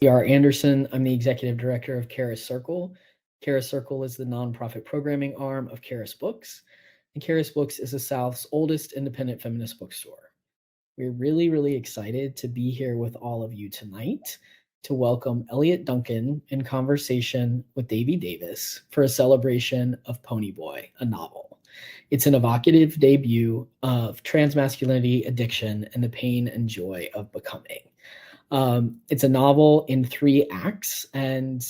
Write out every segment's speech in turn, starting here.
E.R. Anderson. I'm the executive director of Charis Circle. Charis Circle is the nonprofit programming arm of Charis Books, and Charis Books is the South's oldest independent feminist bookstore. We're really, really excited to be here with all of you tonight to welcome Eliot Duncan in conversation with Davey Davis for a celebration of Ponyboy, a novel. It's an evocative debut of trans-masculinity, addiction, and the pain and joy of becoming. It's a novel in 3 acts, and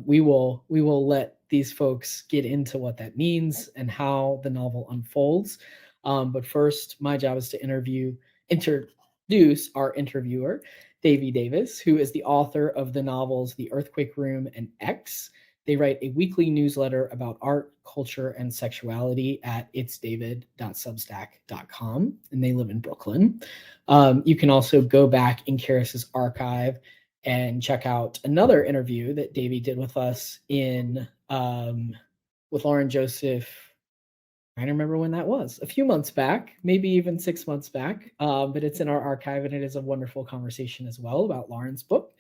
we will let these folks get into what that means and how the novel unfolds. But first, my job is to introduce our interviewer, Davey Davis, who is the author of the novels The Earthquake Room and X. They write a weekly newsletter about art, culture, and sexuality at itsdavid.substack.com, and they live in Brooklyn. You can also go back in Charis's archive and check out another interview that Davey did with us with Lauren Joseph. I don't remember when that was, a few months back, maybe even 6 months back, but it's in our archive, and it is a wonderful conversation as well about Lauren's book.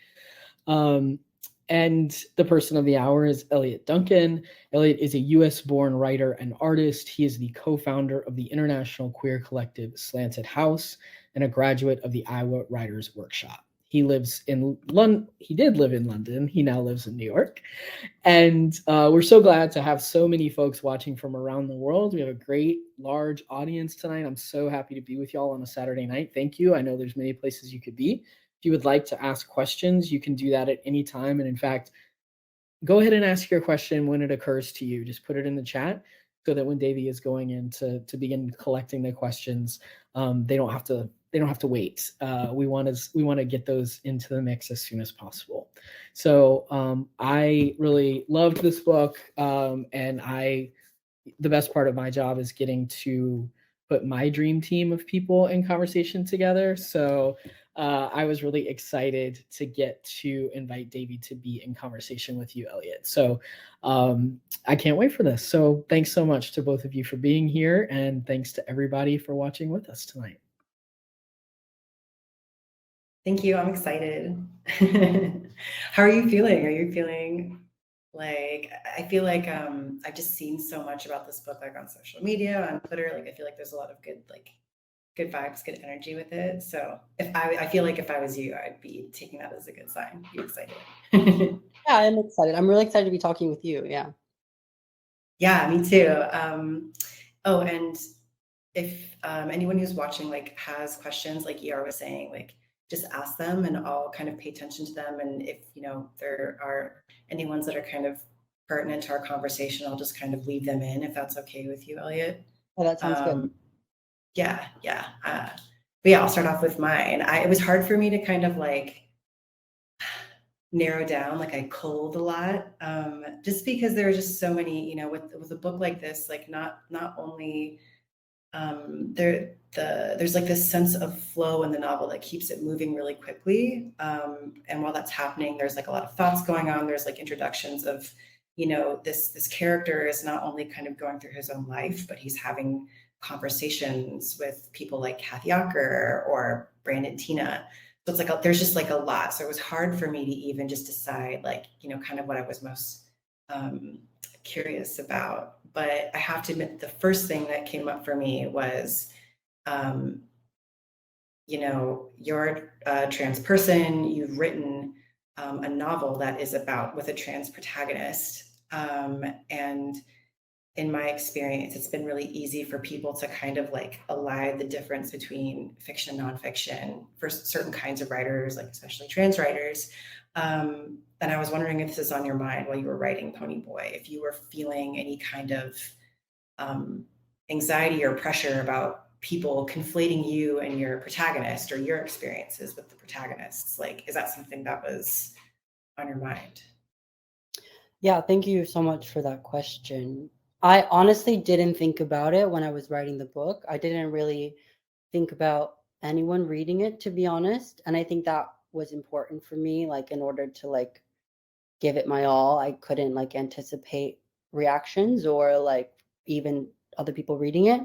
And the person of the hour is Eliot Duncan. Eliot is a US-born writer and artist. He is the co-founder of the international queer collective Slanted House and a graduate of the Iowa Writers Workshop. He lives in London. He did live in London. He now lives in New York. And we're so glad to have so many folks watching from around the world. We have a great, large audience tonight. I'm so happy to be with y'all on a Saturday night. Thank you. I know there's many places you could be. If you would like to ask questions, you can do that at any time. And in fact, go ahead and ask your question when it occurs to you. Just put it in the chat so that when Davey is going in to begin collecting the questions, they don't have to wait. We want to get those into the mix as soon as possible. So I really loved this book, and the best part of my job is getting to put my dream team of people in conversation together. So I was really excited to get to invite Davey to be in conversation with you, Eliot. So I can't wait for this. So thanks so much to both of you for being here, and thanks to everybody for watching with us tonight. Thank you. I'm excited. How are you feeling? Are you feeling like, I feel like I've just seen so much about this book, like on social media, on Twitter. Like I feel like there's a lot of good vibes, good energy with it. So I feel like if I was you, I'd be taking that as a good sign. Be excited. Yeah, I'm excited. I'm really excited to be talking with you. Yeah. Yeah, me too. Oh, and if anyone who's watching like has questions, like ER was saying, like just ask them and I'll kind of pay attention to them. And if, there are any ones that are kind of pertinent to our conversation, I'll just kind of leave them in if that's okay with you, Eliot. Oh, that sounds good. Yeah. But yeah, I'll start off with mine. It was hard for me to kind of like narrow down, like I culled a lot, just because there are just so many, with a book like this, like not only there's like this sense of flow in the novel that keeps it moving really quickly. And while that's happening, there's like a lot of thoughts going on. There's like introductions of, this character is not only kind of going through his own life, but he's having conversations with people like Kathy Acker or Brandon Tina. So it's like, there's just like a lot. So it was hard for me to even just decide like, kind of what I was most curious about. But I have to admit, the first thing that came up for me was, you're a trans person, you've written a novel that is with a trans protagonist. And in my experience, it's been really easy for people to kind of like elide the difference between fiction and nonfiction for certain kinds of writers, like especially trans writers. And I was wondering if this is on your mind while you were writing Ponyboy, if you were feeling any kind of anxiety or pressure about people conflating you and your protagonist or your experiences with the protagonists. Like, is that something that was on your mind? Yeah, thank you so much for that question. I honestly didn't think about it when I was writing the book. I didn't really think about anyone reading it, to be honest. And I think that was important for me, like in order to like give it my all. I couldn't like anticipate reactions or like even other people reading it.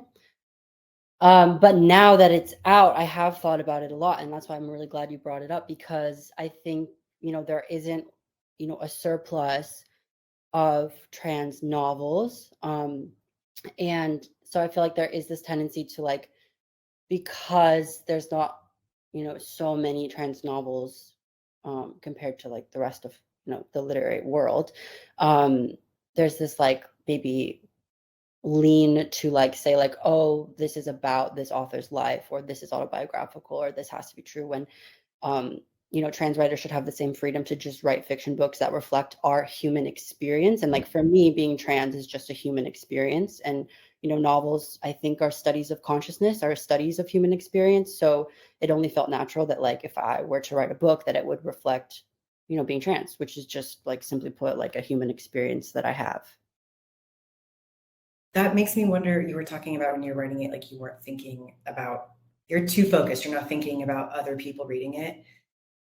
But now that it's out, I have thought about it a lot. And that's why I'm really glad you brought it up, because I think there isn't, a surplus of trans novels. And so I feel like there is this tendency to like, because there's not, so many trans novels compared to like the rest of, the literary world, there's this like maybe lean to like say like, oh, this is about this author's life, or this is autobiographical, or this has to be true, when trans writers should have the same freedom to just write fiction books that reflect our human experience. And like for me, being trans is just a human experience, and novels, I think, are studies of consciousness, are studies of human experience. So it only felt natural that like if I were to write a book, that it would reflect being trans, which is just like, simply put, like a human experience that I have. That makes me wonder, you were talking about when you're writing it, like you weren't thinking about, you're too focused, you're not thinking about other people reading it.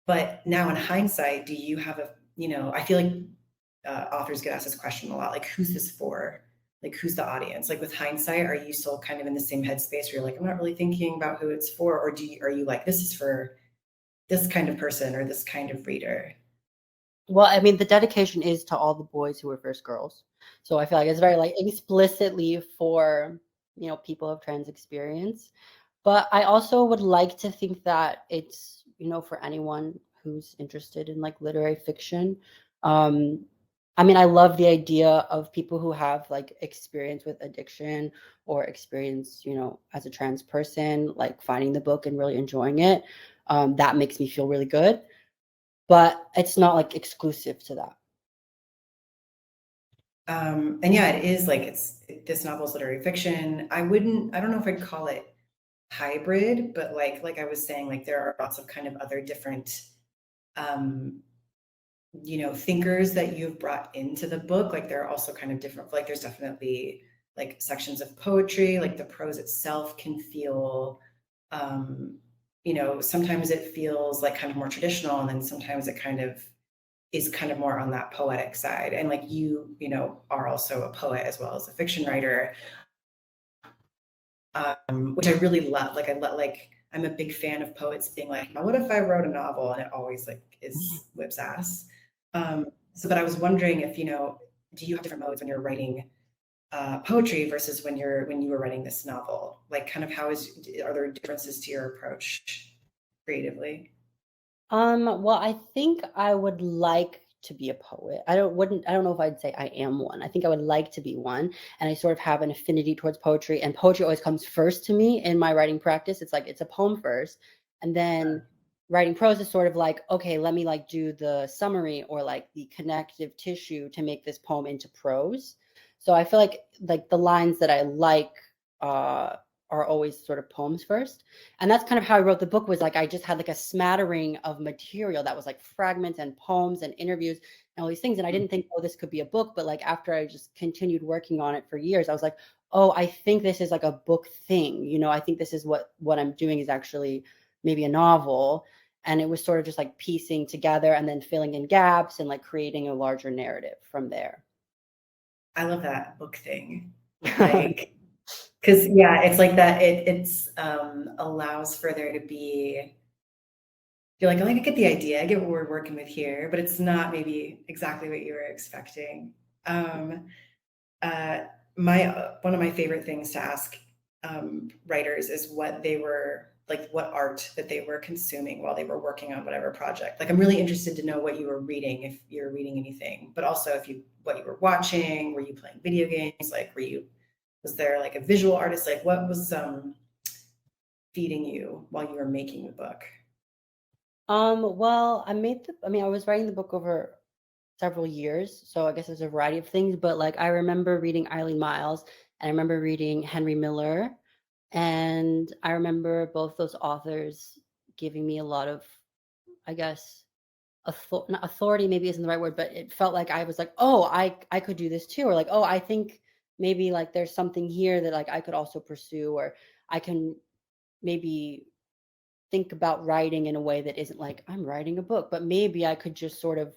But now in hindsight, do you have I feel like authors get asked this question a lot, like, who's this for? Like, who's the audience? Like with hindsight, are you still kind of in the same headspace where you're like, I'm not really thinking about who it's for? Or are you like, this is for this kind of person or this kind of reader? Well, I mean, the dedication is to all the boys who were first girls. So I feel like it's very like explicitly for, people of trans experience. But I also would like to think that it's, for anyone who's interested in like literary fiction. I mean, I love the idea of people who have like experience with addiction or experience, as a trans person, like finding the book and really enjoying it. That makes me feel really good. But it's not like exclusive to that. And yeah, it is like, this novel's literary fiction. I don't know if I'd call it hybrid, but like I was saying, like there are lots of kind of other different thinkers that you've brought into the book. Like there are also kind of different, like there's definitely like sections of poetry, like the prose itself can feel sometimes it feels like kind of more traditional, and then sometimes it kind of is kind of more on that poetic side. And like you are also a poet as well as a fiction writer, which I really love. Like I'm a big fan of poets being like, what if I wrote a novel? And it always like is whips ass. But I was wondering if, do you have different modes when you're writing poetry versus when you were writing this novel? Like kind of are there differences to your approach creatively? Well, I think I would like to be a poet. I don't know if I'd say I am one. I think I would like to be one. And I sort of have an affinity towards poetry, and poetry always comes first to me in my writing practice. It's like, it's a poem first, and then writing prose is sort of like, okay, let me like do the summary or like the connective tissue to make this poem into prose. So I feel like the lines that I like are always sort of poems first. And that's kind of how I wrote the book, was like, I just had like a smattering of material that was like fragments and poems and interviews and all these things. And I didn't think, oh, this could be a book. But like after I just continued working on it for years, I was like, oh, I think this is like a book thing. I think this is what I'm doing is actually maybe a novel. And it was sort of just like piecing together and then filling in gaps and like creating a larger narrative from there. I love that book thing. Like, because yeah, it's like that. It's allows for there to be. You're like, oh, I get the idea. I get what we're working with here, but it's not maybe exactly what you were expecting. One of my favorite things to ask writers is what they were like, what art that they were consuming while they were working on whatever project. Like, I'm really interested to know what you were reading, if you're reading anything, but also what you were watching. Were you playing video games? Like, was there like a visual artist? Like, what was feeding you while you were making the book? Well, I was writing the book over several years, so I guess there's a variety of things, but like I remember reading Eileen Miles, and I remember reading Henry Miller, and I remember both those authors giving me a lot of, I guess, not authority maybe isn't the right word, but it felt like I was like, oh, I could do this too, or like, oh, I think maybe like there's something here that like I could also pursue, or I can maybe think about writing in a way that isn't like I'm writing a book, but maybe I could just sort of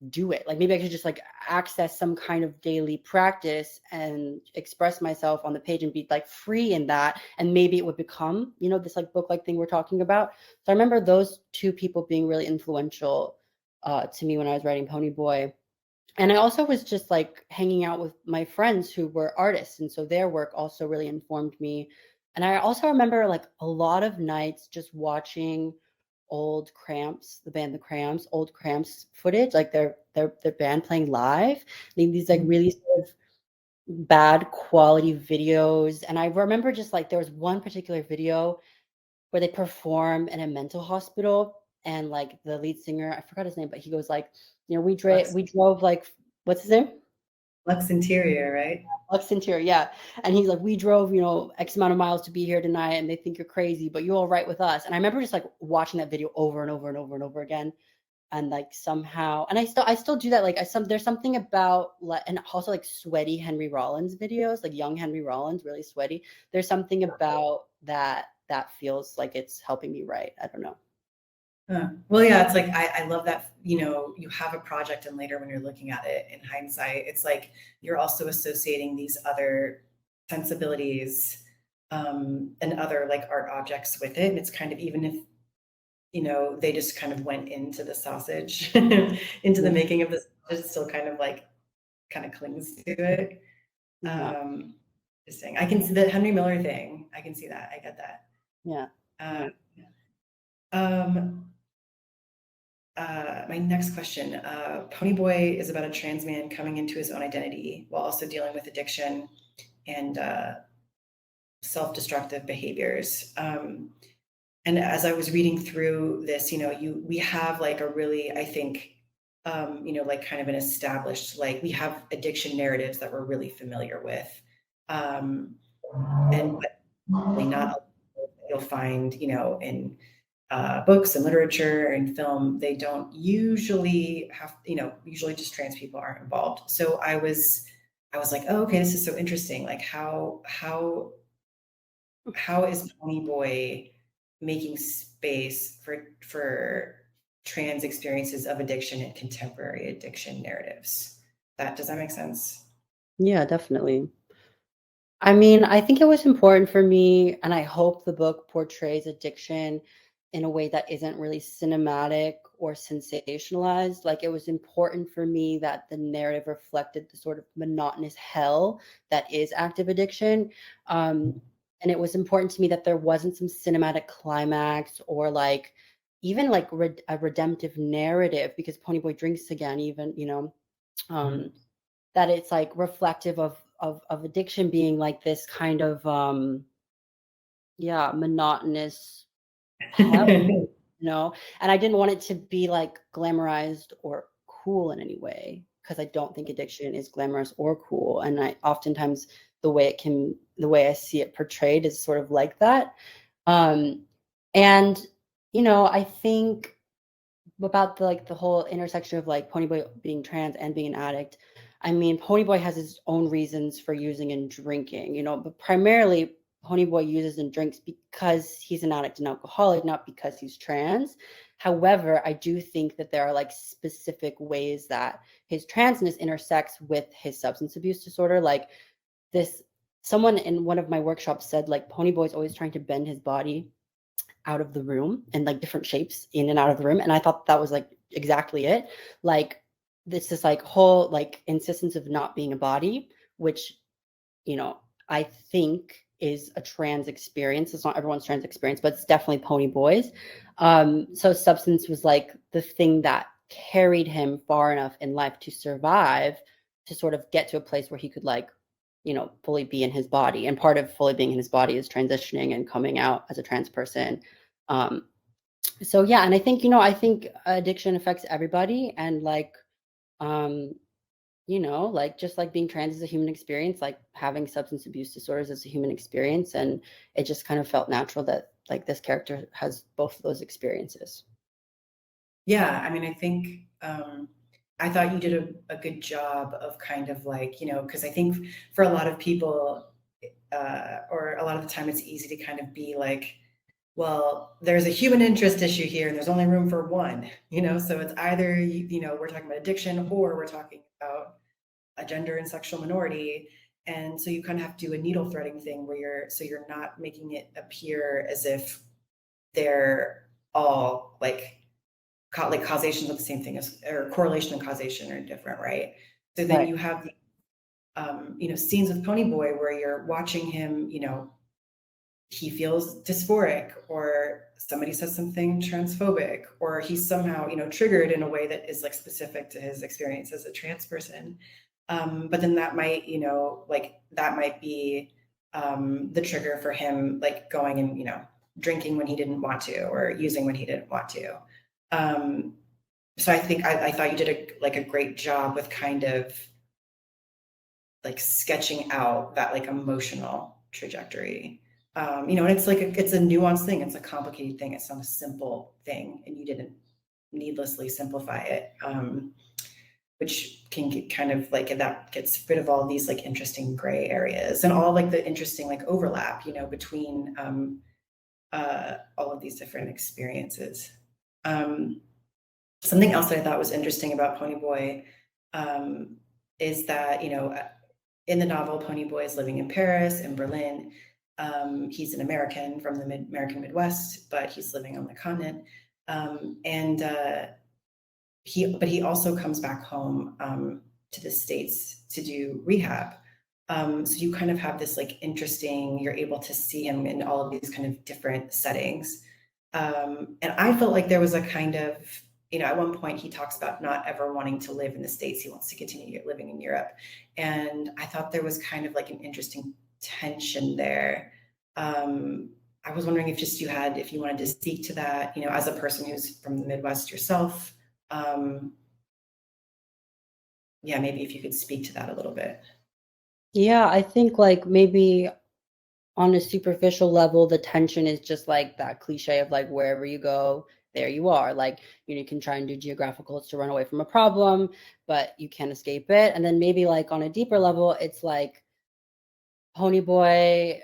do it. Like maybe I could just like access some kind of daily practice and express myself on the page and be like free in that. And maybe it would become, this like book like thing we're talking about. So I remember those two people being really influential to me when I was writing Ponyboy. And I also was just like hanging out with my friends who were artists, and so their work also really informed me. And I also remember like a lot of nights just watching old Cramps, the band The Cramps, old Cramps footage, like their band playing live. These like really sort of bad quality videos. And I remember just like there was one particular video where they perform in a mental hospital, and like the lead singer, I forgot his name, but he goes like, you know, Lux, we drove like, what's his name? Lux Interior, right? Lux Interior, yeah. And he's like, we drove, you know, X amount of miles to be here tonight, and they think you're crazy, but you're all right with us. And I remember just like watching that video over and over and over and over again. And like somehow, and I still do that. Like there's something about like, and also like sweaty Henry Rollins videos, like young Henry Rollins, really sweaty. There's something about that feels like it's helping me write. I don't know. Well, yeah, it's like I love that, you know, you have a project and later when you're looking at it in hindsight, it's like you're also associating these other sensibilities and other like art objects with it. And it's kind of, even if, you know, they just kind of went into the sausage, into the making of this, it still kind of like kind of clings to it. Yeah. Interesting. I can see the Henry Miller thing. I can see that. I get that. Yeah. Uh, um, my next question. Ponyboy is about a trans man coming into his own identity while also dealing with addiction and self-destructive behaviors. And as I was reading through this, you know, we have like a really, I think, you know, like kind of an established, like we have addiction narratives that we're really familiar with. And but probably not you'll find, you know, in books and literature and film, they don't usually have, you know, usually just trans people aren't involved. So I was like, oh, okay, this is so interesting. Like how is Ponyboy making space for trans experiences of addiction and contemporary addiction narratives? Does that make sense? Yeah, definitely. I mean, I think it was important for me, and I hope the book portrays addiction in a way that isn't really cinematic or sensationalized. Like, it was important for me that the narrative reflected the sort of monotonous hell that is active addiction. And it was important to me that there wasn't some cinematic climax or like even like a redemptive narrative because Ponyboy drinks again, even, you know. Um, that it's like reflective of addiction being like this kind of yeah, monotonous hell, Mhm. you know. And I didn't want it to be like glamorized or cool in any way because I don't think addiction is glamorous or cool. And I oftentimes the way I see it portrayed is sort of like that. um and you know, I think about the like the whole intersection of like Ponyboy being trans and being an addict. I mean, Ponyboy has his own reasons for using and drinking, you know, but primarily Ponyboy uses and drinks because he's an addict and alcoholic, not because he's trans. However, I do think that there are like specific ways that his transness intersects with his substance abuse disorder. Like this, someone in one of my workshops said like Ponyboy's always trying to bend his body out of the room and like different shapes in and out of the room. And I thought that was like exactly it. Like this like whole like insistence of not being a body, which, you know, I think is a trans experience. It's not everyone's trans experience, but it's definitely Ponyboy's. So substance was like the thing that carried him far enough in life to survive, to sort of get to a place where he could like, you know, fully be in his body. And part of fully being in his body is transitioning and coming out as a trans person. Um, so yeah, and I think, you know, I think addiction affects everybody, and like, um, you know, like just like being trans is a human experience, like having substance abuse disorders is a human experience, and it just kind of felt natural that like this character has both of those experiences. Yeah, I mean, I think I thought you did a good job of kind of like, you know, because I think for a lot of people, or a lot of the time, it's easy to kind of be like, well, there's a human interest issue here, and there's only room for one, you know. So it's either you know, we're talking about addiction, or we're talking about a gender and sexual minority, and so you kind of have to do a needle threading thing where you're not making it appear as if they're all like like causation is not the same thing as, or correlation and causation are different, right? So then Right. you have, scenes with Ponyboy where you're watching him, he feels dysphoric, or somebody says something transphobic, or he's somehow, triggered in a way that is like specific to his experience as a trans person. But then that might, that might be the trigger for him, like going and, drinking when he didn't want to, or using when he didn't want to. So I think I thought you did a great job with kind of like sketching out that like emotional trajectory. And it's like it's a nuanced thing. It's a complicated thing. It's not a simple thing, and you didn't needlessly simplify it, which can get kind of like, that gets rid of all these like interesting gray areas and all like the interesting like overlap, between all of these different experiences. Something else that I thought was interesting about Ponyboy is that, in the novel, Ponyboy is living in Paris and Berlin. He's an American from the American Midwest, but he's living on the continent. He also comes back home to the States to do rehab. So you kind of have this like interesting, you're able to see him in all of these kind of different settings. And I felt like there was a kind of, at one point he talks about not ever wanting to live in the States. He wants to continue living in Europe. And I thought there was kind of like an interesting tension there. I was wondering if you wanted to speak to that, as a person who's from the Midwest yourself. Maybe if you could speak to that a little bit. Yeah, I think like maybe on a superficial level, the tension is just like that cliche of like wherever you go, there you are. Like, you can try and do geographicals to run away from a problem, but you can't escape it. And then maybe like on a deeper level, it's like Ponyboy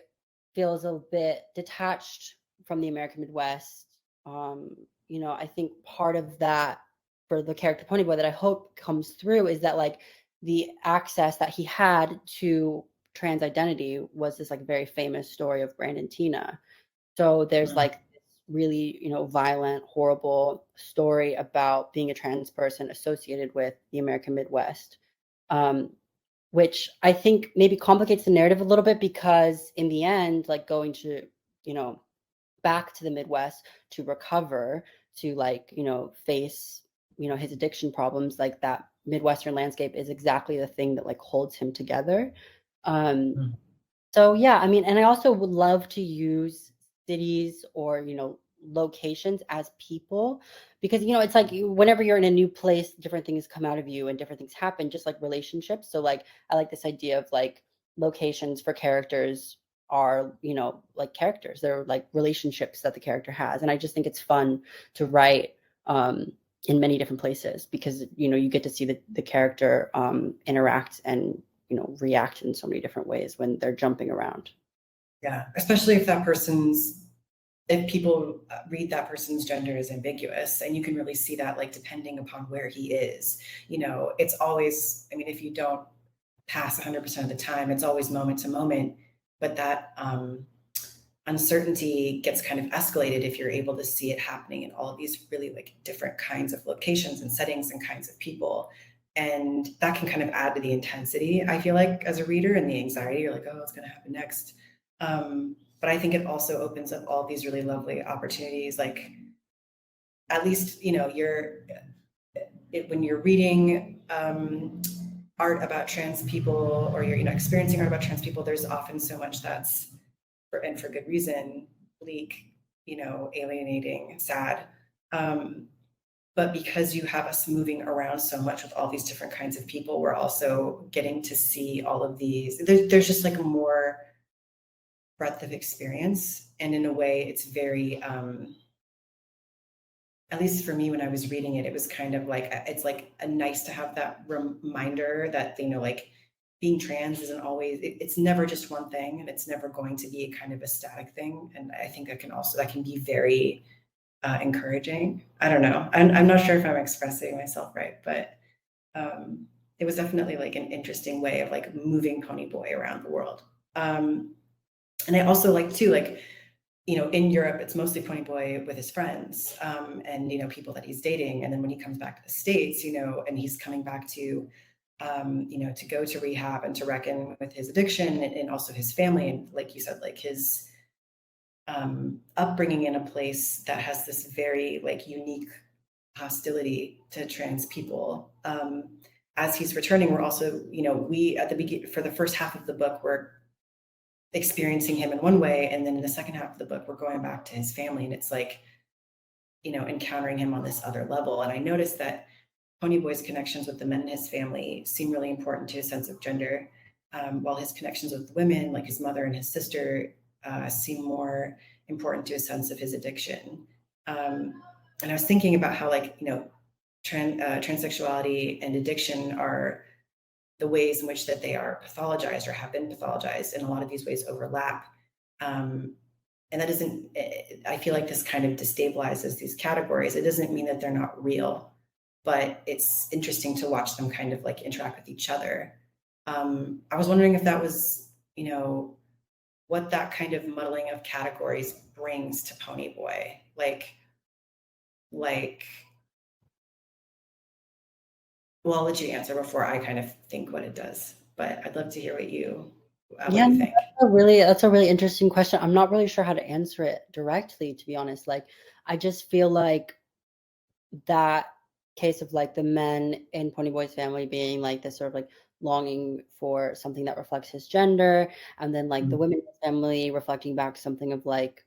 feels a bit detached from the American Midwest. I think part of that for the character Ponyboy that I hope comes through is that like the access that he had to trans identity was this like very famous story of Brandon Tina. So there's like this really, violent, horrible story about being a trans person associated with the American Midwest. Which I think maybe complicates the narrative a little bit, because in the end, like going to, back to the Midwest to recover, to like, face, his addiction problems, like that Midwestern landscape is exactly the thing that like holds him together. So yeah, I mean, and I also would love to use cities or, locations as people, because, it's like whenever you're in a new place, different things come out of you and different things happen, just like relationships. So like, I like this idea of like locations for characters are, like characters. They're like relationships that the character has. And I just think it's fun to write in many different places, because, you get to see the character interact and, react in so many different ways when they're jumping around. Yeah, especially if people read that person's gender as ambiguous, and you can really see that like depending upon where he is, it's always, I mean, if you don't pass 100% of the time, it's always moment to moment, but that uncertainty gets kind of escalated if you're able to see it happening in all of these really like different kinds of locations and settings and kinds of people. And that can kind of add to the intensity, I feel like, as a reader, and the anxiety. You're like, oh, what's going to happen next? But I think it also opens up all these really lovely opportunities. Like, at least, when you're reading art about trans people, or you're, experiencing art about trans people, there's often so much that's, and for good reason, bleak, alienating, sad. But because you have us moving around so much with all these different kinds of people, we're also getting to see all of these. There's just like more breadth of experience. And in a way, it's very, at least for me, when I was reading it, it was kind of like, it's like a nice to have that reminder that, like being trans isn't always, it's never just one thing, and it's never going to be kind of a static thing. And I think that can be very encouraging. I don't know. I'm not sure if I'm expressing myself right, but it was definitely like an interesting way of like moving Ponyboy around the world. And I also like too, like, in Europe, it's mostly Ponyboy with his friends, and, people that he's dating. And then when he comes back to the States, and he's coming back to, to go to rehab and to reckon with his addiction and also his family. And like you said, like his upbringing in a place that has this very like unique hostility to trans people. As he's returning, we're also, we at the beginning, for the first half of the book, we're experiencing him in one way, and then in the second half of the book we're going back to his family, and it's like encountering him on this other level. And I noticed that Ponyboy's connections with the men in his family seem really important to his sense of gender, while his connections with women, like his mother and his sister, seem more important to his sense of his addiction. And I was thinking about how transsexuality and addiction are the ways in which that they are pathologized or have been pathologized, and a lot of these ways overlap. And that doesn't, I feel like this kind of destabilizes these categories. It doesn't mean that they're not real, but it's interesting to watch them kind of like interact with each other. I was wondering if that was, what that kind of muddling of categories brings to Ponyboy. Well, I'll let you answer before I kind of think what it does, but I'd love to hear what you think. That's a really interesting question. I'm not really sure how to answer it directly, to be honest. Like, I just feel like that case of like the men in Ponyboy's family being like this sort of like longing for something that reflects his gender, and then like the women in his family reflecting back something of like,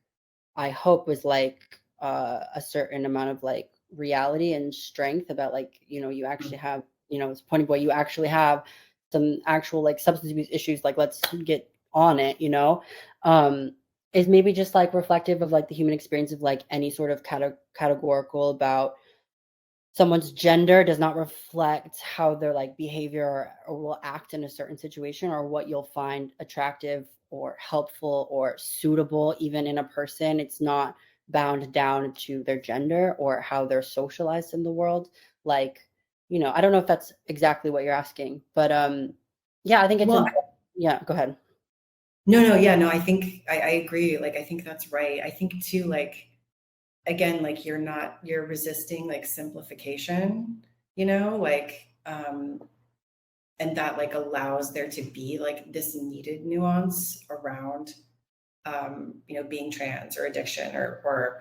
I hope was like a certain amount of like reality and strength about like, you actually have, as Ponyboy, you actually have some actual like substance abuse issues, like let's get on it, is maybe just like reflective of like the human experience of like any sort of categorical about someone's gender does not reflect how their like behavior or will act in a certain situation, or what you'll find attractive or helpful or suitable even in a person. It's not bound down to their gender or how they're socialized in the world. Like, I don't know if that's exactly what you're asking, but yeah, I think it's yeah, go ahead. No, yeah, no, I think I agree. Like, I think that's right. I think too, like, again, like you're resisting like simplification, and that like allows there to be like this needed nuance around, being trans or addiction or,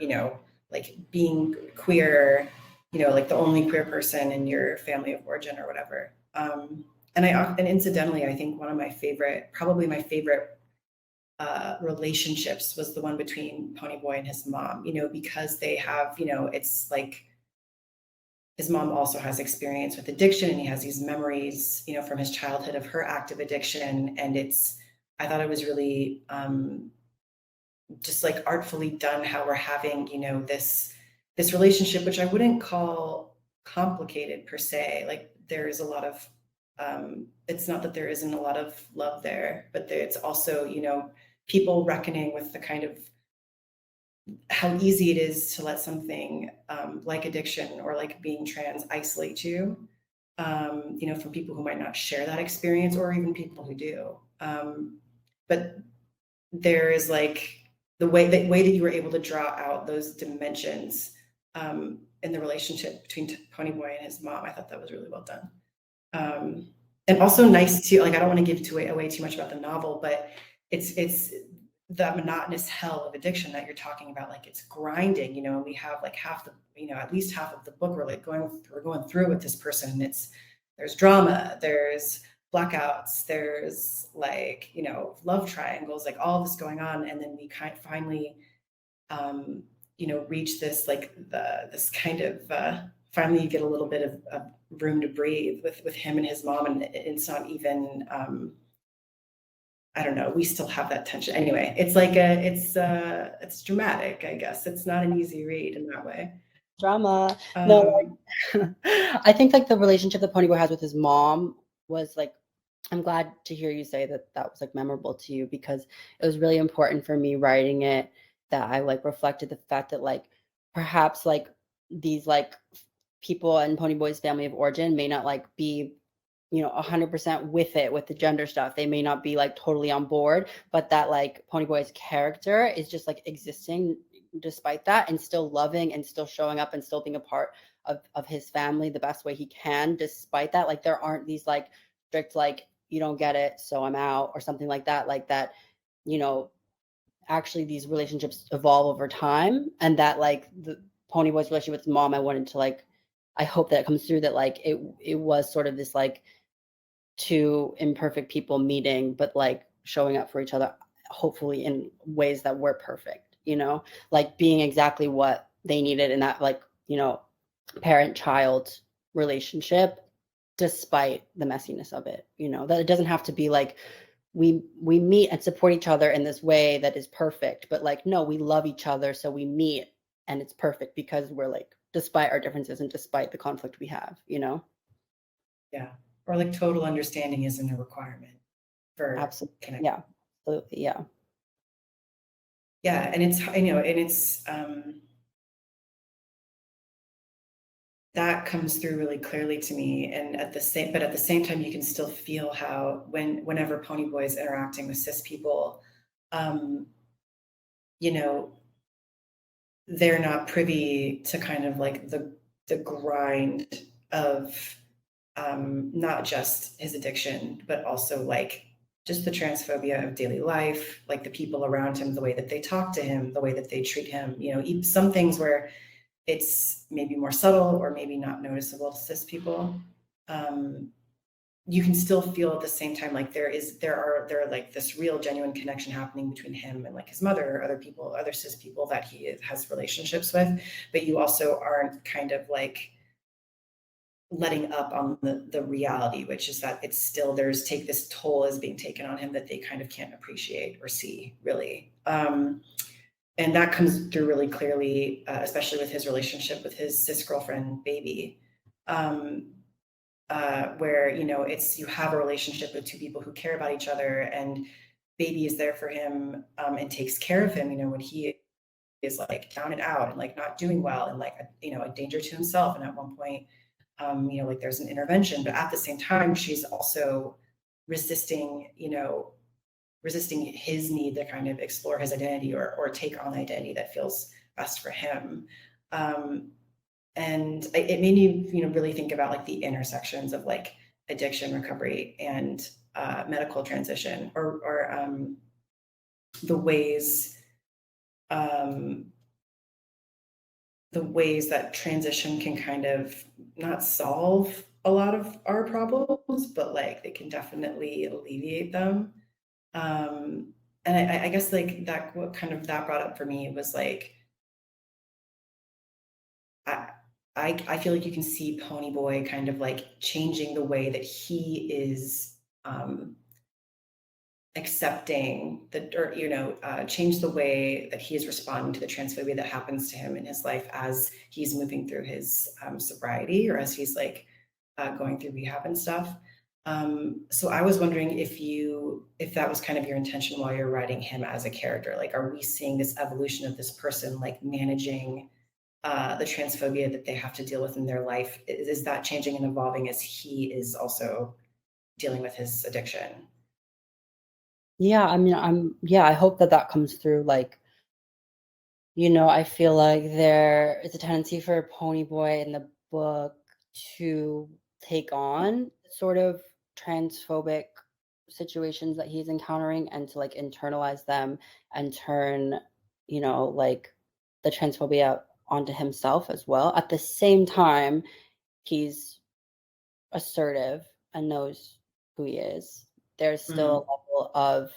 like being queer, like the only queer person in your family of origin or whatever. And incidentally, I think probably my favorite relationships was the one between Ponyboy and his mom, because they have, it's like his mom also has experience with addiction, and he has these memories, from his childhood of her active addiction. And I thought it was really just like artfully done how we're having, this relationship, which I wouldn't call complicated per se. Like there is a lot of, it's not that there isn't a lot of love there, but it's also, people reckoning with the kind of how easy it is to let something like addiction or like being trans isolate you, from people who might not share that experience, or even people who do. But there is like the way that you were able to draw out those dimensions in the relationship between Ponyboy and his mom. I thought that was really well done. And also nice too, like I don't want to give away too much about the novel, but it's that monotonous hell of addiction that you're talking about. Like it's grinding, and we have like at least half of the book we're like going through with this person. There's drama, there's blackouts, there's like, love triangles, like all this going on. And then we finally, reach this, like this kind of, finally you get a little bit of room to breathe with him and his mom. And it's not even, I don't know, we still have that tension. Anyway, it's like it's dramatic, I guess. It's not an easy read in that way. Drama. No, I think like the relationship that Ponyboy has with his mom was like, I'm glad to hear you say that was like memorable to you, because it was really important for me writing it, that I like reflected the fact that like perhaps like these like people in Ponyboy's family of origin may not like be you know, 100% with it, with the gender stuff. They may not be like totally on board, but that like Ponyboy's character is just like existing despite that, and still loving and still showing up and still being a part of his family the best way he can despite that. Like there aren't these like strict like, you don't get it, so I'm out, or something like that, you know, actually these relationships evolve over time, and that like the Ponyboy's relationship with his mom, I wanted to like, I hope that comes through, that like it was sort of this like two imperfect people meeting, but like showing up for each other, hopefully in ways that were perfect, you know, like being exactly what they needed in that like, you know, parent-child relationship, despite the messiness of it, you know, that it doesn't have to be like we meet and support each other in this way that is perfect, but like no, we love each other, so we meet and it's perfect because we're like, despite our differences and despite the conflict we have, you know. Yeah. Or like total understanding isn't a requirement for Absolutely. connection. Yeah, absolutely. Yeah. Yeah. And it's, you know, and it's, that comes through really clearly to me. And at the same time, you can still feel how whenever Ponyboy is interacting with cis people, you know, they're not privy to kind of like the grind of not just his addiction, but also like just the transphobia of daily life, like the people around him, the way that they talk to him, the way that they treat him, you know, some things where it's maybe more subtle or maybe not noticeable to cis people. You can still feel at the same time like there are like this real genuine connection happening between him and like his mother or other people, other cis people that he has relationships with, but you also aren't kind of like letting up on the reality, which is that it's still this toll is being taken on him that they kind of can't appreciate or see really. And that comes through really clearly, especially with his relationship with his cis girlfriend, Baby, where, you know, you have a relationship with two people who care about each other, and Baby is there for him and takes care of him, you know, when he is like down and out and like not doing well and like, you know, a danger to himself. And at one point, you know, like there's an intervention, but at the same time, she's also resisting, you know, resisting his need to kind of explore his identity or take on the identity that feels best for him. And it made me, you know, really think about like the intersections of like addiction recovery and medical transition, or the ways that transition can kind of not solve a lot of our problems, but like they can definitely alleviate them. And I guess like that, what kind of that brought up for me was like, I feel like you can see Ponyboy kind of like changing the way that he is accepting that, or, you know, change the way that he is responding to the transphobia that happens to him in his life as he's moving through his sobriety, or as he's like going through rehab and stuff. So I was wondering if that was kind of your intention while you're writing him as a character. Like, are we seeing this evolution of this person, like managing the transphobia that they have to deal with in their life? Is that changing and evolving as he is also dealing with his addiction? Yeah, I mean, I hope that comes through. Like, you know, I feel like there is a tendency for Ponyboy in the book to take on sort of transphobic situations that he's encountering and to like internalize them and turn, you know, like the transphobia onto himself as well. At the same time, he's assertive and knows who he is. There's still a level of,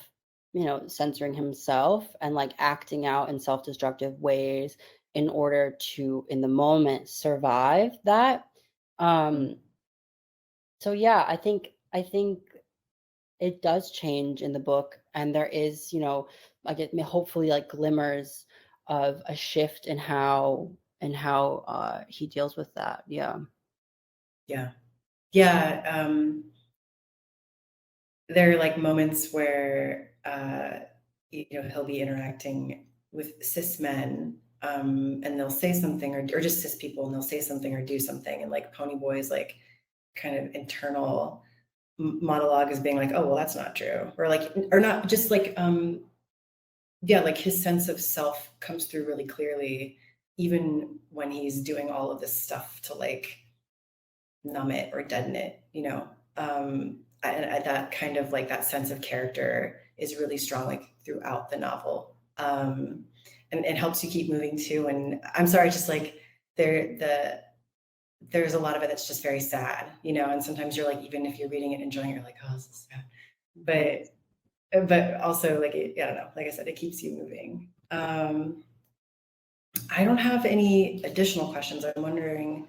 you know, censoring himself and like acting out in self-destructive ways in order to, in the moment, survive that. So yeah, I think it does change in the book, and there is, you know, like it hopefully like glimmers of a shift in how he deals with that. Yeah. Yeah. Yeah. There are like moments where you know, he'll be interacting with cis men, and they'll say something, or just cis people, and they'll say something or do something, and like Ponyboy's like kind of internal monologue as being like, oh, well, that's not true, or like, or not, just like, yeah, like his sense of self comes through really clearly, even when he's doing all of this stuff to like numb it or deaden it, you know. And that kind of like that sense of character is really strong like throughout the novel, and it helps you keep moving too. And I'm sorry, just like there's a lot of it that's just very sad, you know. And sometimes you're like, even if you're reading it, enjoying it, you're like, oh, this is sad. But also like I don't know, like I said, it keeps you moving. I don't have any additional questions. I'm wondering,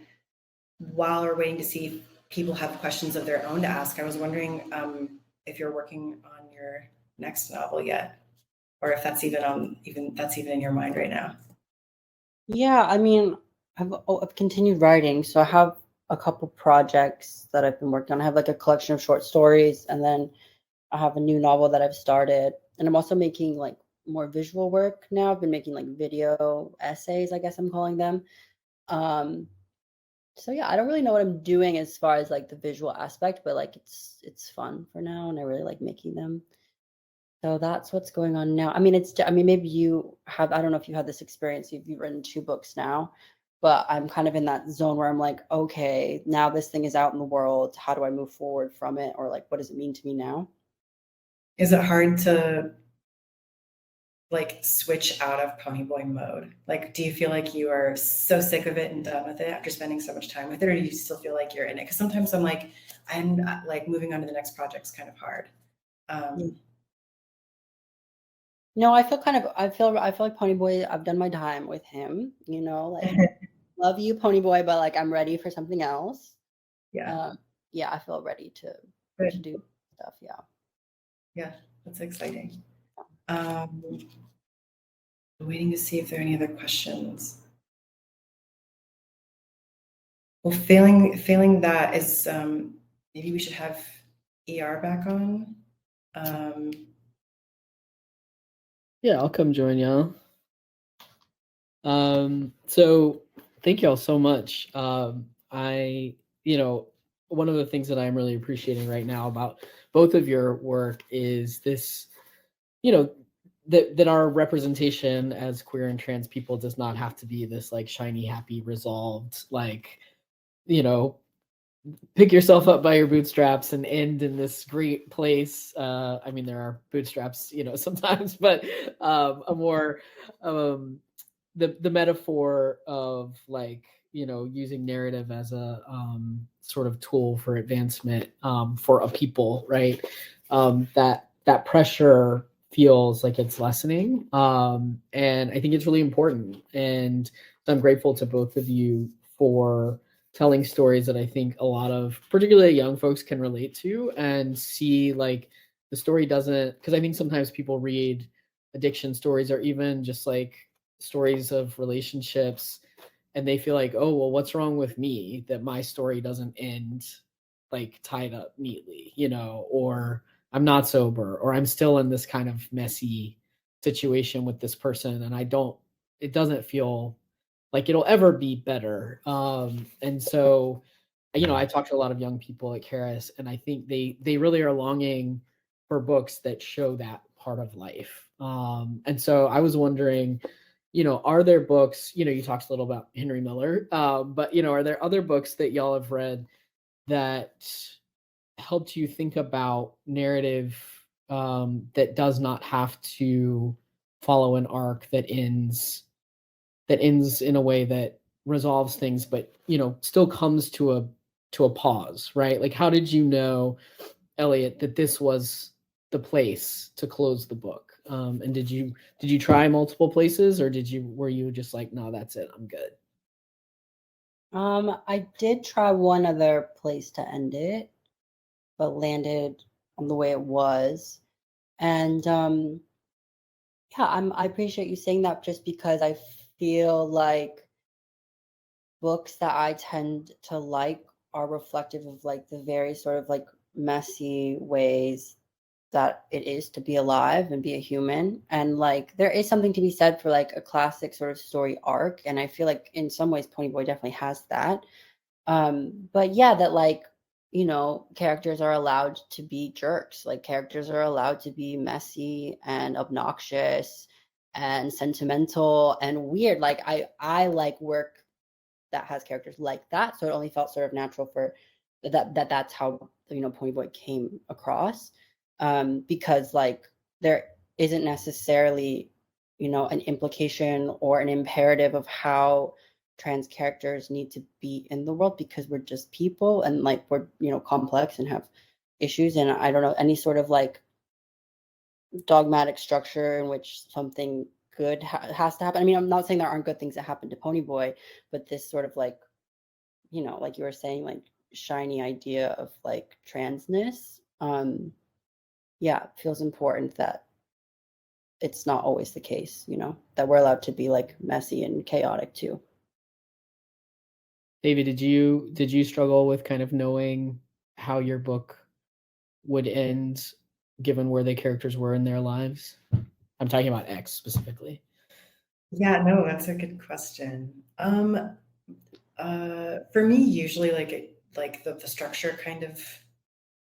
while we're waiting to see if people have questions of their own to ask, I was wondering if you're working on your next novel yet, or if that's even in your mind right now. Yeah, I mean, I've continued writing, so I have a couple projects that I've been working on. I have like a collection of short stories, and then I have a new novel that I've started, and I'm also making like more visual work now. I've been making like video essays, I guess I'm calling them. So yeah, I don't really know what I'm doing as far as like the visual aspect, but like it's fun for now, and I really like making them. So that's what's going on now. I mean, maybe you have, I don't know if you had this experience, you've written 2 books now, but I'm kind of in that zone where I'm like, okay, now this thing is out in the world. How do I move forward from it? Or like, what does it mean to me now? Is it hard to like switch out of Ponyboy mode? Like, do you feel like you are so sick of it and done with it after spending so much time with it, or do you still feel like you're in it? Because sometimes I'm like moving on to the next project's kind of hard. No, I feel like Ponyboy, I've done my time with him, you know, like love you, Ponyboy, but like I'm ready for something else. Yeah. Yeah, I feel ready to Good. do stuff. Yeah. Yeah, that's exciting. Waiting to see if there are any other questions. Well, failing that is maybe we should have ER back on. Yeah, I'll come join y'all. So thank y'all so much. One of the things that I'm really appreciating right now about both of your work is this, that our representation as queer and trans people does not have to be this like shiny, happy, resolved, like, pick yourself up by your bootstraps and end in this great place. I mean, there are bootstraps, sometimes, but a more the metaphor of like, using narrative as a sort of tool for advancement for a people, right? That pressure feels like it's lessening, and I think it's really important. And I'm grateful to both of you for telling stories that I think a lot of particularly young folks can relate to and see like the story doesn't, because I think sometimes people read addiction stories or even just like stories of relationships and they feel like, oh, well, what's wrong with me that my story doesn't end like tied up neatly, or I'm not sober, or I'm still in this kind of messy situation with this person and it doesn't feel like it'll ever be better. And so, I talk to a lot of young people at Charis, and I think they really are longing for books that show that part of life. And so I was wondering, are there books, you talked a little about Henry Miller, but, are there other books that y'all have read that helped you think about narrative that does not have to follow an arc that ends in a way that resolves things, but still comes to a pause, right? Like, how did you know, Eliot, that this was the place to close the book? And did you try multiple places, or were you just like, no, that's it, I'm good? I did try one other place to end it, but landed on the way it was. And yeah, I appreciate you saying that, just because I feel like books that I tend to like are reflective of like the very sort of like messy ways that it is to be alive and be a human. And like there is something to be said for like a classic sort of story arc, and I feel like in some ways Ponyboy definitely has that. But yeah, that like, characters are allowed to be jerks. Like, characters are allowed to be messy and obnoxious and sentimental and weird. Like, I like work that has characters like that, so it only felt sort of natural for that's how Ponyboy came across, because like there isn't necessarily an implication or an imperative of how trans characters need to be in the world, because we're just people, and like we're complex and have issues, and I don't know any sort of like dogmatic structure in which something good has to happen. I mean, I'm not saying there aren't good things that happen to Ponyboy, but this sort of like like you were saying, like shiny idea of like transness, yeah, it feels important that it's not always the case, that we're allowed to be like messy and chaotic too. David, did you struggle with kind of knowing how your book would end given where the characters were in their lives? I'm talking about X specifically. Yeah, no, that's a good question. For me, usually like the structure kind of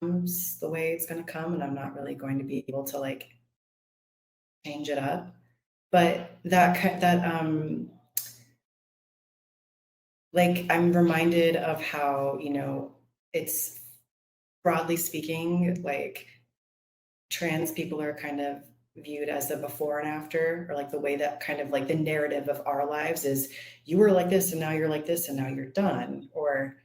comes the way it's going to come, and I'm not really going to be able to like change it up. But like I'm reminded of how, it's broadly speaking, like trans people are kind of viewed as the before and after, or like the way that kind of like the narrative of our lives is you were like this and now you're like this and now you're done. Or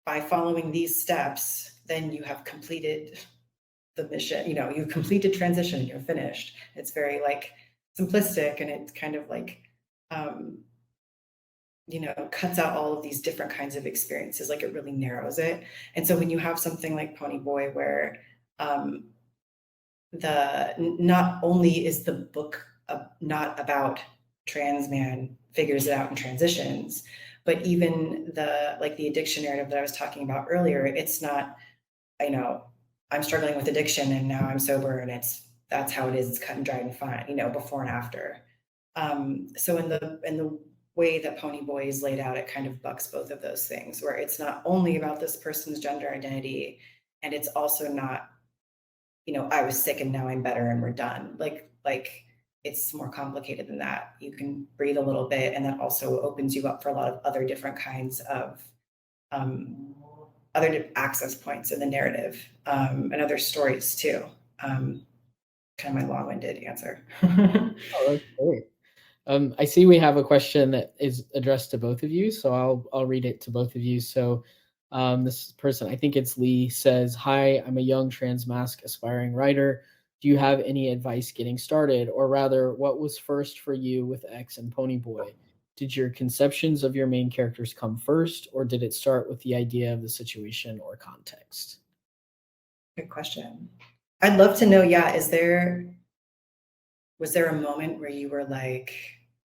by following these steps, then you have completed the mission, you've completed transition, you're finished. It's very like simplistic, and it's kind of like, cuts out all of these different kinds of experiences. Like it really narrows it. And so when you have something like Ponyboy where not only is the book not about trans man figures it out and transitions, but even the addiction narrative that I was talking about earlier, it's not, I'm struggling with addiction and now I'm sober and that's how it is. It's cut and dried and fine, before and after. So in the way that Ponyboy is laid out, it kind of bucks both of those things, where it's not only about this person's gender identity, and it's also not, I was sick and now I'm better and we're done. Like it's more complicated than that. You can breathe a little bit, and that also opens you up for a lot of other different kinds of other access points in the narrative, and other stories too. Kind of my long-winded answer. Oh, that's great. I see we have a question that is addressed to both of you, so I'll read it to both of you. So this person, I think it's Lee, says, "Hi, I'm a young trans-masc aspiring writer. Do you have any advice getting started? Or rather, what was first for you with X and Ponyboy? Did your conceptions of your main characters come first, or did it start with the idea of the situation or context?" Good question. I'd love to know, yeah, was there a moment where you were like,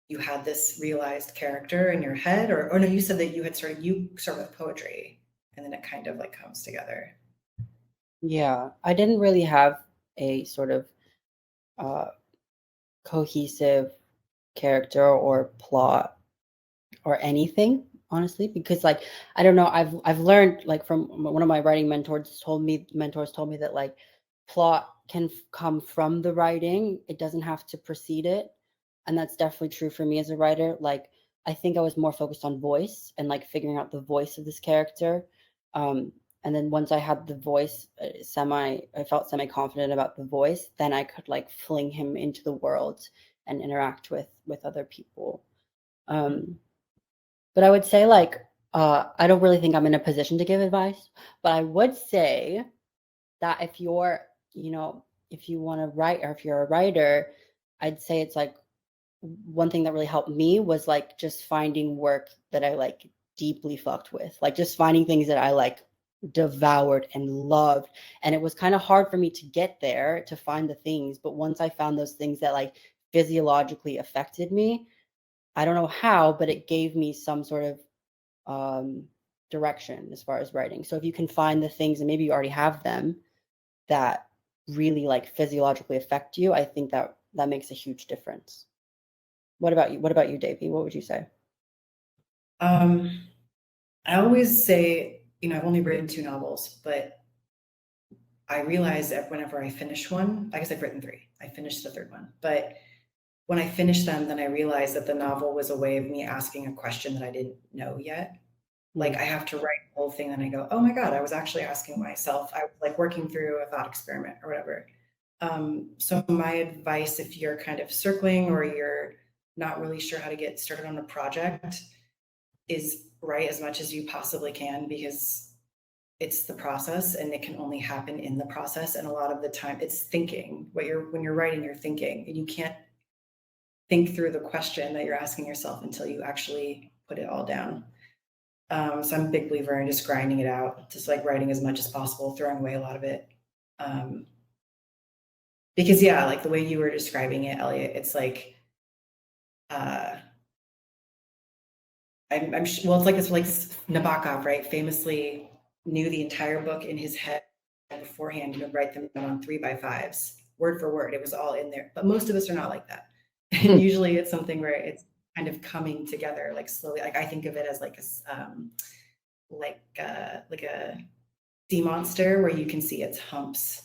you had this realized character in your head, or no, you said that you start with poetry and then it kind of like comes together. Yeah, I didn't really have a sort of cohesive character or plot or anything, honestly, because like I don't know, I've learned, like, from one of my writing mentors told me that like plot can come from the writing, it doesn't have to precede it, and that's definitely true for me as a writer. Like, I think I was more focused on voice and like figuring out the voice of this character, and then once I had the voice, I felt semi confident about the voice, then I could like fling him into the world and interact with other people. But I would say, like, I don't really think I'm in a position to give advice, but I would say that if you're, if you want to write, or if you're a writer, I'd say it's like one thing that really helped me was like just finding work that I like deeply fucked with, like just finding things that I like devoured and loved. And it was kind of hard for me to get there to find the things, but once I found those things that like physiologically affected me, I don't know how, but it gave me some sort of direction as far as writing. So if you can find the things, and maybe you already have them, that really like physiologically affect you, I think that makes a huge difference. What about you? What about you, Davey? What would you say? I always say, I've only written 2 novels, but I realized that whenever I finish one, I guess I've written 3. I finished the 3rd one, but when I finished them, then I realized that the novel was a way of me asking a question that I didn't know yet. Like I have to write the whole thing, and I go, oh my God, I was actually asking myself. I was like working through a thought experiment or whatever. So my advice, if you're kind of circling or you're not really sure how to get started on a project, is write as much as you possibly can, because it's the process and it can only happen in the process. And a lot of the time it's thinking. When you're writing, you're thinking, and you can't think through the question that you're asking yourself until you actually put it all down. So I'm a big believer in just grinding it out, just like writing as much as possible, throwing away a lot of it. Because yeah, like the way you were describing it, Eliot, it's like, well, it's like Nabokov, right? Famously knew the entire book in his head beforehand and would write them down on 3x5s, word for word. It was all in there. But most of us are not like that. And usually it's something where it's kind of coming together, like slowly. Like I think of it as like a sea monster, where you can see its humps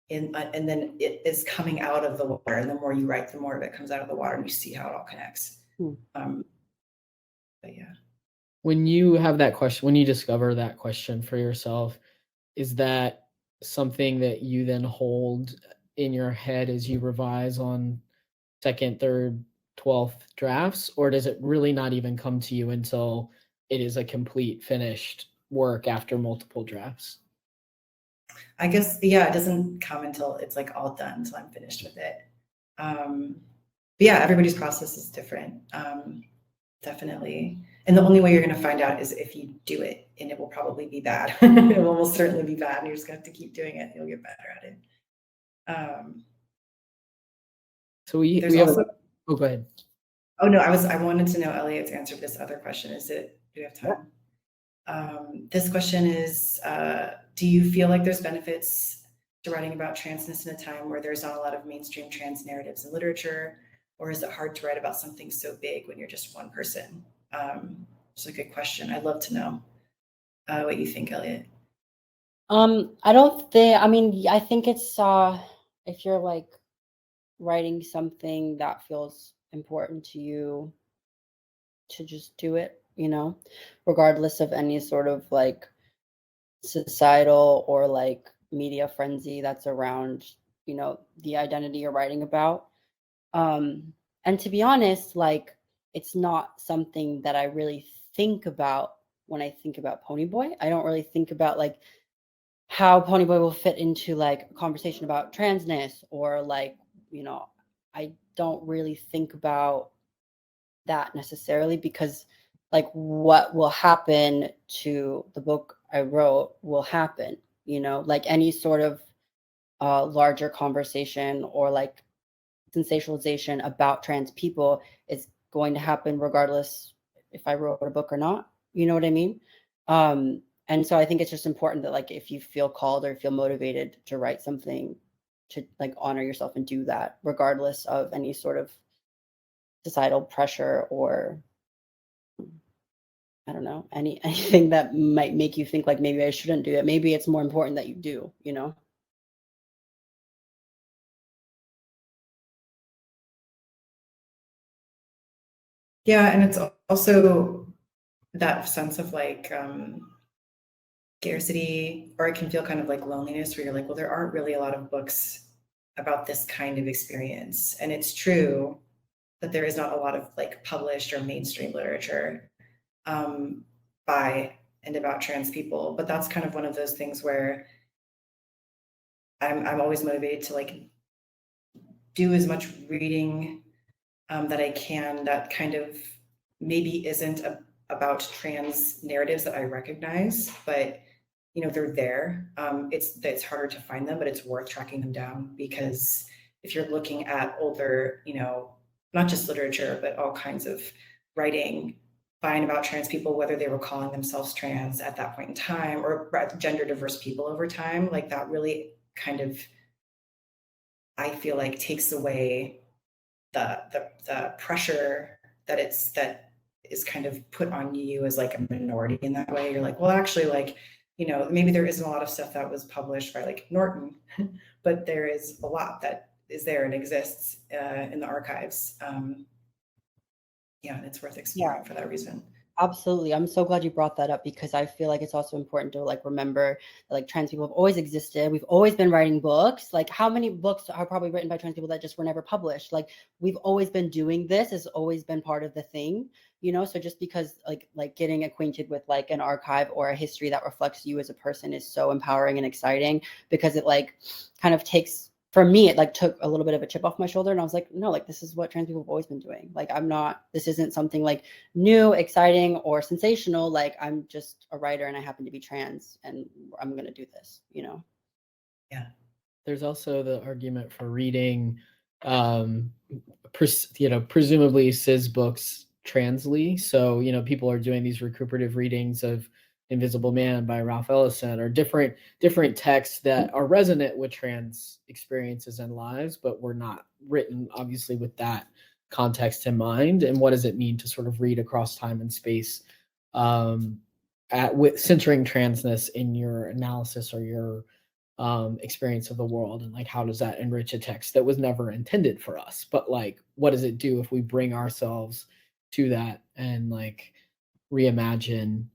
in, and then it is coming out of the water. And the more you write, the more of it comes out of the water, and you see how it all connects. But yeah. When you have that question, when you discover that question for yourself, is that something that you then hold in your head as you revise on 2nd, 3rd, 12th drafts, or does it really not even come to you until it is a complete finished work after multiple drafts? I guess, yeah, it doesn't come until it's like all done, until I'm finished with it. But yeah, everybody's process is different. Definitely. And the only way you're going to find out is if you do it, and it will probably be bad. It will almost certainly be bad, and you're just going to have to keep doing it. You'll get better at it. So we also, have oh, go ahead. Oh no, I wanted to know Eliot's answer to this other question. Do we have time? Yeah. This question is, do you feel like there's benefits to writing about transness in a time where there's not a lot of mainstream trans narratives in literature? Or is it hard to write about something so big when you're just one person? It's a good question. I'd love to know what you think, Eliot. I think it's if you're like writing something that feels important to you, to just do it, regardless of any sort of like societal or like media frenzy that's around, the identity you're writing about. And to be honest, like it's not something that I really think about when I think about Ponyboy. I don't really think about like how Ponyboy will fit into like a conversation about transness, or like, I don't really think about that necessarily, because like what will happen to the book I wrote will happen, like any sort of larger conversation or like sensationalization about trans people is going to happen regardless if I wrote a book or not. You know what I mean? And so I think it's just important that like if you feel called or feel motivated to write something, to like honor yourself and do that regardless of any sort of societal pressure or I don't know, anything that might make you think like maybe I shouldn't do it. Maybe it's more important that you do, Yeah, and it's also that sense of like scarcity, or it can feel kind of like loneliness, where you're like, well, there aren't really a lot of books about this kind of experience. And it's true that there is not a lot of like published or mainstream literature by and about trans people. But that's kind of one of those things where I'm always motivated to like do as much reading that I can, that kind of maybe isn't about trans narratives that I recognize, but they're there. It's harder to find them, but it's worth tracking them down, because if you're looking at older, not just literature, but all kinds of writing by and about trans people, whether they were calling themselves trans at that point in time or gender diverse people over time, like that really kind of, I feel like, takes away the pressure that is kind of put on you as like a minority in that way. You're like, well, actually, like, you know, maybe there isn't a lot of stuff that was published by like Norton, but there is a lot that is there and exists in the archives. Yeah, and it's worth exploring for that reason. Absolutely. I'm so glad you brought that up, because I feel like it's also important to like remember that like trans people have always existed. We've always been writing books. Like how many books are probably written by trans people that just were never published? Like we've always been doing this, has always been part of the thing, you know? So just because like getting acquainted with like an archive or a history that reflects you as a person is so empowering and exciting, because it like kind of takes, for me, it like took a little bit of a chip off my shoulder, and I was like, no, like this is what trans people have always been doing. Like this isn't something like new, exciting, or sensational. Like I'm just a writer and I happen to be trans and I'm going to do this, you know? Yeah. There's also the argument for reading, presumably cis books transly. So, people are doing these recuperative readings of Invisible Man by Ralph Ellison, or different texts that are resonant with trans experiences and lives, but were not written obviously with that context in mind. And what does it mean to sort of read across time and space, with centering transness in your analysis or your experience of the world, and like how does that enrich a text that was never intended for us, but like what does it do if we bring ourselves to that and like reimagine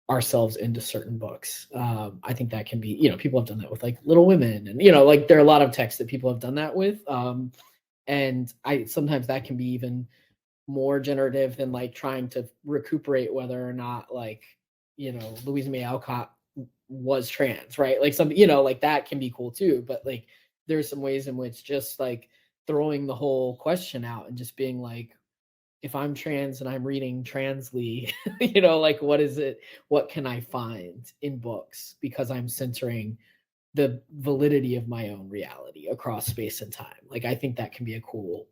ourselves into certain books. I think that can be, people have done that with like Little Women, and like there are a lot of texts that people have done that with, and I sometimes that can be even more generative than like trying to recuperate whether or not like Louisa May Alcott was trans, right? Like some, like that can be cool too, but like there's some ways in which just like throwing the whole question out and just being like, if I'm trans and I'm reading transly, like what is it? What can I find in books? Because I'm centering the validity of my own reality across space and time. Like I think that can be a cool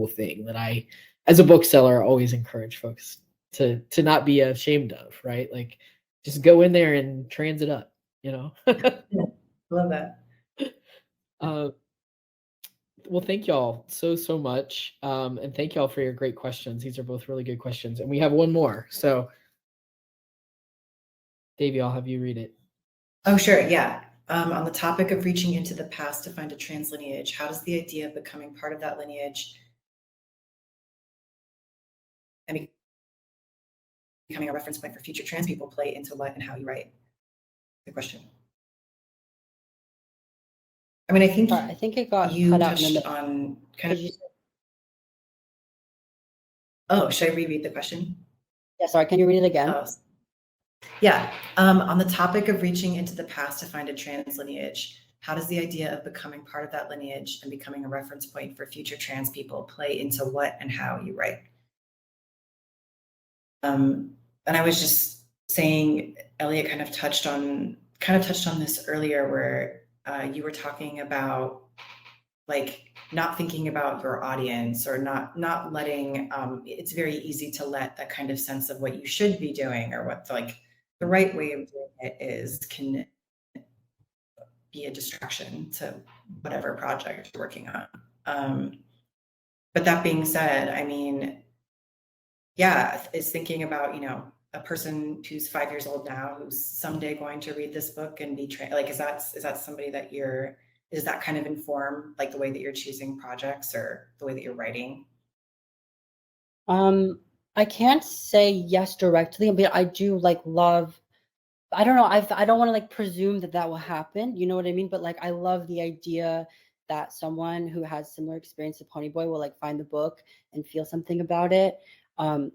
thing that I, as a bookseller, always encourage folks to not be ashamed of, right? Like just go in there and trans it up, Yeah, love that. Well, thank y'all so much. And thank y'all for your great questions. These are both really good questions. And we have one more. So Davey, I'll have you read it. Oh, sure. Yeah. On the topic of reaching into the past to find a trans lineage, how does the idea of becoming part of that lineage and becoming a reference point for future trans people play into what and how you write? Good question. I mean, I think it got you cut out in the touched middle. on Oh, should I reread the question? Yeah, sorry, can you read it again? Oh, yeah. On the topic of reaching into the past to find a trans lineage, how does the idea of becoming part of that lineage and becoming a reference point for future trans people play into what and how you write? And I was just saying, Eliot kind of touched on this earlier, where you were talking about like not thinking about your audience, or not letting. It's very easy to let that kind of sense of what you should be doing or what the right way of doing it is can be a distraction to whatever project you're working on. But that being said, I mean, yeah, it's thinking about, a person who's 5 years old now, who's someday going to read this book and be like, is that somebody that does that kind of inform like the way that you're choosing projects or the way that you're writing? I can't say yes directly, but I do like love, I don't know, I don't want to like presume that will happen, you know what I mean? But like I love the idea that someone who has similar experience to Ponyboy will like find the book and feel something about it. I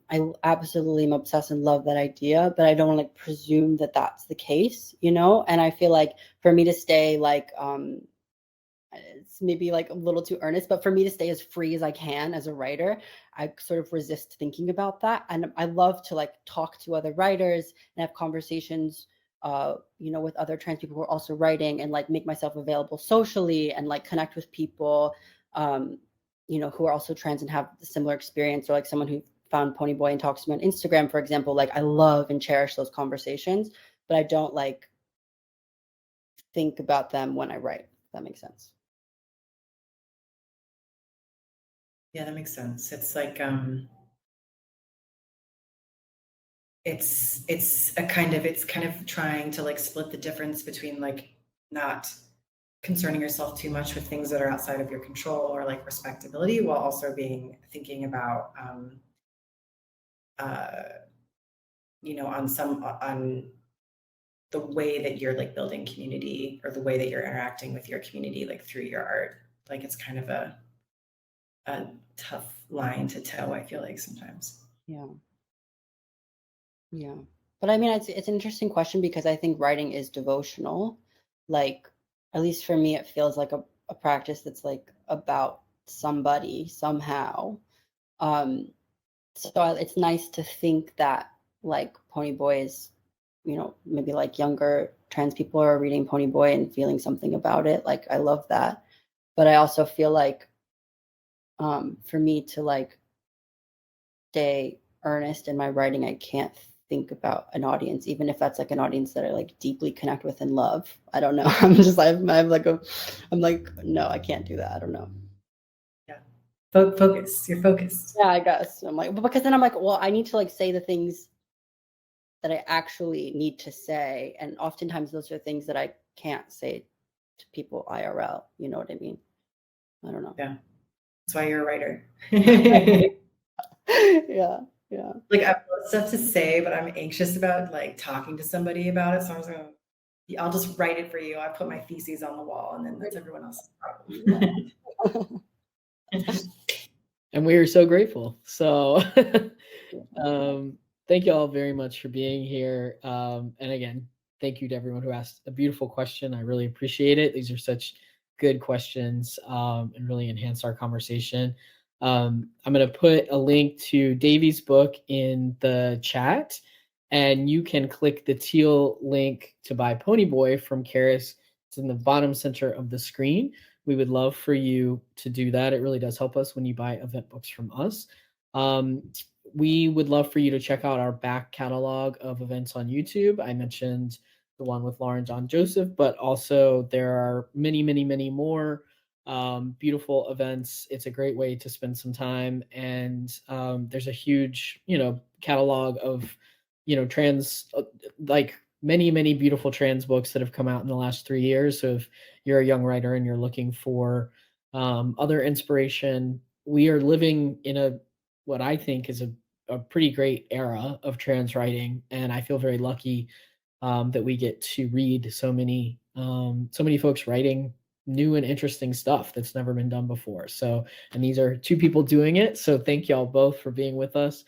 absolutely am obsessed and love that idea, but I don't want to like presume that that's the case, you know? And I feel like for me to stay like it's maybe like a little too earnest, but for me to stay as free as I can as a writer, I sort of resist thinking about that. And I love to like talk to other writers and have conversations, with other trans people who are also writing, and like make myself available socially and like connect with people, who are also trans and have a similar experience, or like someone who found Ponyboy and talks to me on Instagram, for example. Like I love and cherish those conversations, but I don't like think about them when I write, if that makes sense. Yeah, that makes sense. It's like it's kind of trying to like split the difference between like not concerning yourself too much with things that are outside of your control or like respectability, while also thinking about on the way that you're like building community, or the way that you're interacting with your community like through your art. Like it's kind of a tough line to toe, I feel like sometimes. Yeah. But I mean, it's an interesting question, because I think writing is devotional. Like, at least for me, it feels like a practice that's like about somebody somehow. So it's nice to think that like Ponyboy is, maybe like younger trans people are reading Ponyboy and feeling something about it. Like, I love that. But I also feel like for me to like stay earnest in my writing, I can't think about an audience, even if that's like an audience that I like deeply connect with and love. I don't know. I'm just like, I'm like, no, I can't do that. I don't know. Yeah. Focus. You're focused. Yeah, I guess. I'm like, but because then I'm like, well, I need to like say the things that I actually need to say. And oftentimes those are things that I can't say to people IRL. You know what I mean? I don't know. Yeah. That's why you're a writer. Yeah. Like I have stuff to say, but I'm anxious about like talking to somebody about it. So I was going I'll just write it for you. I put my theses on the wall, and then that's everyone else's problem. And we are so grateful. So thank you all very much for being here. And again, thank you to everyone who asked a beautiful question. I really appreciate it. These are such good questions, and really enhance our conversation. I'm going to put a link to Davey's book in the chat, and you can click the teal link to buy Ponyboy from Charis. It's in the bottom center of the screen. We would love for you to do that. It really does help us when you buy event books from us. We would love for you to check out our back catalog of events on YouTube. I mentioned the one with Lauren John Joseph, but also there are many, many, many more beautiful events. It's a great way to spend some time. And there's a huge, catalog of, trans, like many, many beautiful trans books that have come out in the last 3 years. So if you're a young writer and you're looking for other inspiration, we are living in what I think is a pretty great era of trans writing. And I feel very lucky that we get to read so many folks writing new and interesting stuff that's never been done before. So, and these are two people doing it. So thank y'all both for being with us.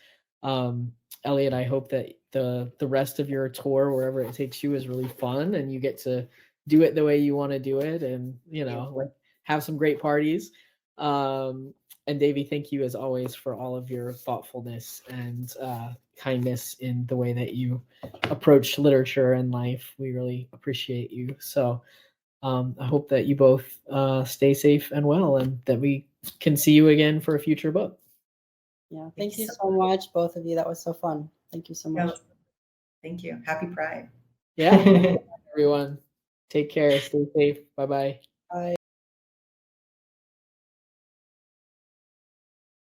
Eliot, I hope that the rest of your tour, wherever it takes you, is really fun and you get to do it the way you want to do it, and like have some great parties. And Davey, thank you as always for all of your thoughtfulness and kindness in the way that you approach literature and life. We really appreciate you. So I hope that you both stay safe and well, and that we can see you again for a future book. Yeah, thank you so much, both of you. That was so fun. Thank you so much. Thank you. Happy Pride. Yeah, everyone. Take care. Stay safe. Bye-bye. Bye.